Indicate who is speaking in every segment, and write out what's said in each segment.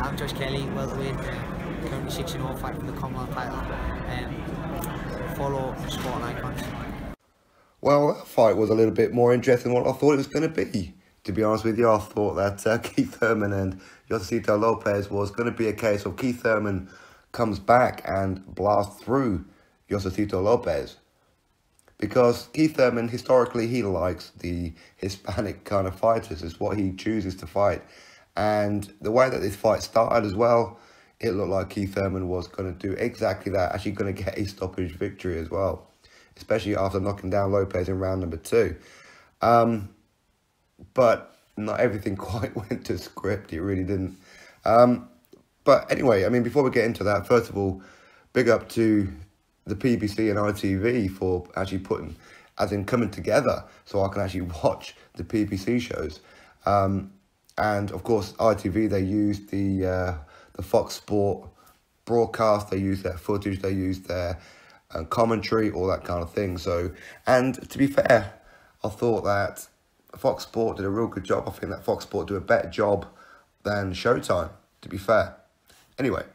Speaker 1: I'm Josh Kelly, welterweight, currently 6-0, fighting for the Commonwealth title. Follow Sport Icons.
Speaker 2: Well, that fight was a little bit more interesting than what I thought it was going to be. To be honest with you, I thought that Keith Thurman and JOSESITO Lopez was going to be a case of Keith Thurman comes back and blasts through JOSESITO Lopez. Because Keith Thurman, historically, he likes the Hispanic kind of fighters. It's what he chooses to fight. And the way that this fight started as well, it looked like Keith Thurman was going to do exactly that, actually going to get a stoppage victory as well, especially after knocking down Lopez in round number 2. But not everything quite went to script, it really didn't. But anyway, I mean, before we get into that, first of all, big up to the PBC and ITV for actually putting, as in coming together, so I can actually watch the PBC shows. And of course, ITV, they used the Fox Sport broadcast, they used their footage, they used their commentary, all that kind of thing. So, and to be fair, I thought that Fox Sport did a real good job. I think that Fox Sport do a better job than Showtime, to be fair. Anyway,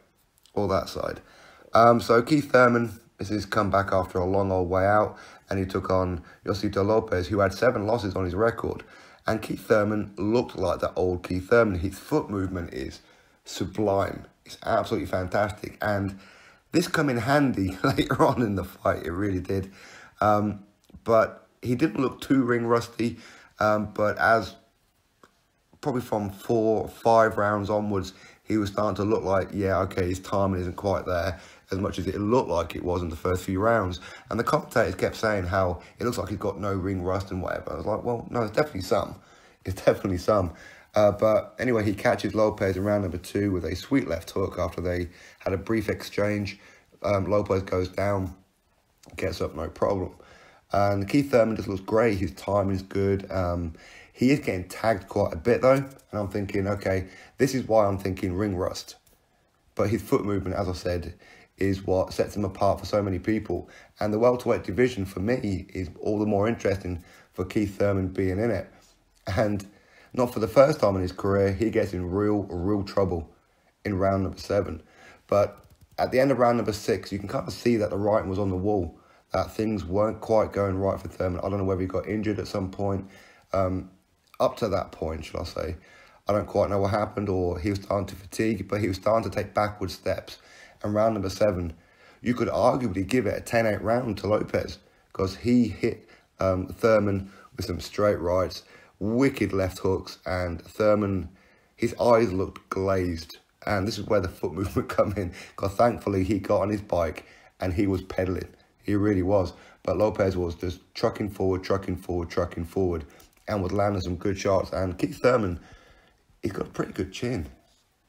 Speaker 2: all that side. So Keith Thurman, this is come back after a long old way out, and he took on JOSESITO Lopez, who had 7 losses on his record. And Keith Thurman looked like that old Keith Thurman. His foot movement is sublime. It's absolutely fantastic. And this come in handy later on in the fight. It really did. But he didn't look too ring rusty. But as probably from 4 or 5 rounds onwards, he was starting to look like, yeah, okay, his timing isn't quite there as much as it looked like it was in the first few rounds. And the commentators kept saying how it looks like he's got no ring rust and whatever. I was like, well, no, there's definitely some. It's definitely some. But anyway, he catches Lopez in round number 2 with a sweet left hook after they had a brief exchange. Lopez goes down, gets up, no problem. And Keith Thurman just looks great. His timing's good. He is getting tagged quite a bit, though. And I'm thinking, okay, this is why I'm thinking ring rust. But his foot movement, as I said, is what sets him apart for so many people. And the welterweight division, for me, is all the more interesting for Keith Thurman being in it. And not for the first time in his career, he gets in real trouble in round number 7. But at the end of round number 6, you can kind of see that the writing was on the wall, that things weren't quite going right for Thurman. I don't know whether he got injured at some point. Up to that point, should I say. I don't quite know what happened, or he was starting to fatigue, but he was starting to take backward steps. And round number 7, you could arguably give it a 10-8 round to Lopez, because he hit Thurman with some straight rights, wicked left hooks, and Thurman, his eyes looked glazed. And this is where the foot movement come in, because thankfully he got on his bike and he was pedaling. He really was. But Lopez was just trucking forward, and was landing some good shots. And Keith Thurman, he's got a pretty good chin.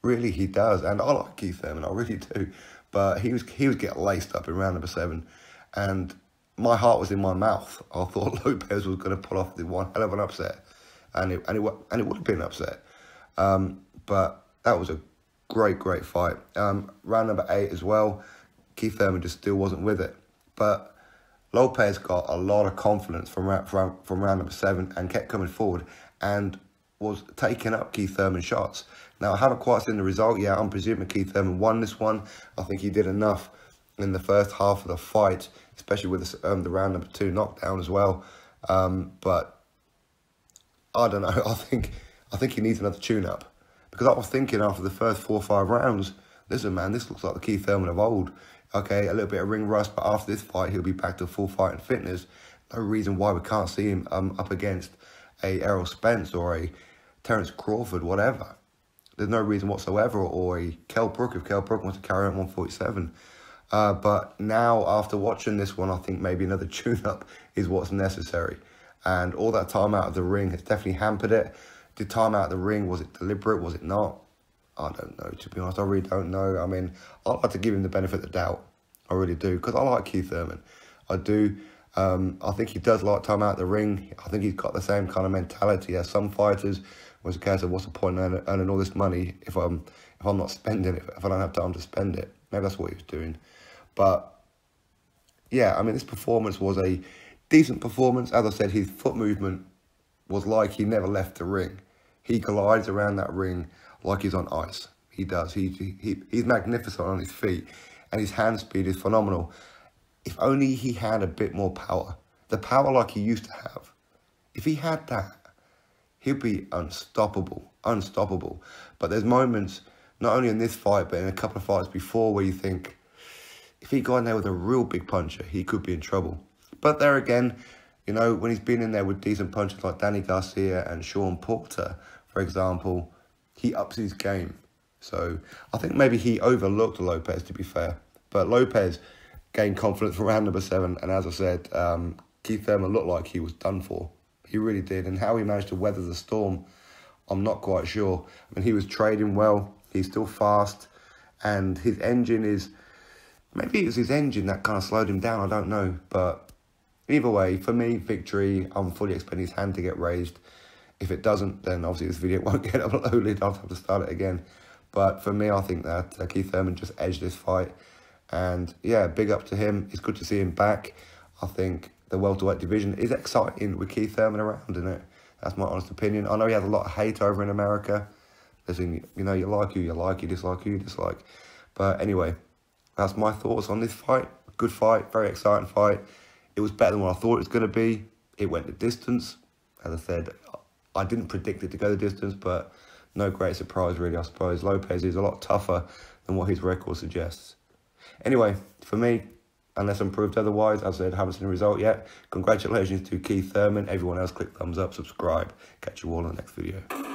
Speaker 2: Really, he does. And I like Keith Thurman, I really do. But he was getting laced up in round number 7. And my heart was in my mouth. I thought Lopez was going to pull off the one hell of an upset. And it would have been an upset. But that was a great fight. Round number 8 as well. Keith Thurman just still wasn't with it. But Lopez got a lot of confidence from round number 7 and kept coming forward and was taking up Keith Thurman's shots. Now, I haven't quite seen the result yet. I'm presuming Keith Thurman won this one. I think he did enough in the first half of the fight, especially with the round number 2 knockdown as well. But I don't know. I think he needs another tune-up, because I was thinking after the first 4 or 5 rounds, listen, man, this looks like the Keith Thurman of old. Okay, a little bit of ring rust, but after this fight, he'll be back to full fight and fitness. No reason why we can't see him up against a Errol Spence or a Terence Crawford, whatever. There's no reason whatsoever, or a Kell Brook, if Kell Brook wants to carry on 147. But now, after watching this one, I think maybe another tune-up is what's necessary. And all that time out of the ring has definitely hampered it. The time out of the ring, was it deliberate, was it not? I don't know, to be honest. I really don't know. I mean, I like to give him the benefit of the doubt. I really do, because I like Keith Thurman. I do. I think he does like time out of the ring. I think he's got the same kind of mentality as some fighters. Was a case of, what's the point in earning all this money if I'm not spending it, if I don't have time to spend it. Maybe that's what he was doing. But yeah, I mean, this performance was a decent performance. As I said, his foot movement was like he never left the ring. He glides around that ring like he's on ice. He does. He's magnificent on his feet, and his hand speed is phenomenal. If only he had a bit more power. The power like he used to have. If he had that, he'd be unstoppable. Unstoppable. But there's moments, not only in this fight, but in a couple of fights before, where you think, if he got in there with a real big puncher, he could be in trouble. But there again, you know, when he's been in there with decent punchers like Danny Garcia and Sean Porter, for example, he ups his game. So I think maybe he overlooked Lopez, to be fair. But Lopez gained confidence from round number 7. And as I said, Keith Thurman looked like he was done for. He really did. And how he managed to weather the storm, I'm not quite sure. I mean, he was trading well. He's still fast. And his engine is... Maybe it was his engine that kind of slowed him down. I don't know. But either way, for me, victory. I'm fully expecting his hand to get raised. If it doesn't, then obviously this video won't get uploaded. I'll have to start it again. But for me, I think that Keith Thurman just edged this fight. And yeah, big up to him. It's good to see him back. I think the welterweight division is exciting with Keith Thurman around, isn't it? That's my honest opinion. I know he has a lot of hate over in America. Listen, you know, you like who you like, you dislike who you dislike. But anyway, that's my thoughts on this fight. Good fight, very exciting fight. It was better than what I thought it was going to be. It went the distance. As I said, I didn't predict it to go the distance, but no great surprise, really, I suppose. Lopez is a lot tougher than what his record suggests. Anyway, for me, unless I'm proved otherwise, as I said, haven't seen a result yet. Congratulations to Keith Thurman. Everyone else, click thumbs up, subscribe. Catch you all in the next video.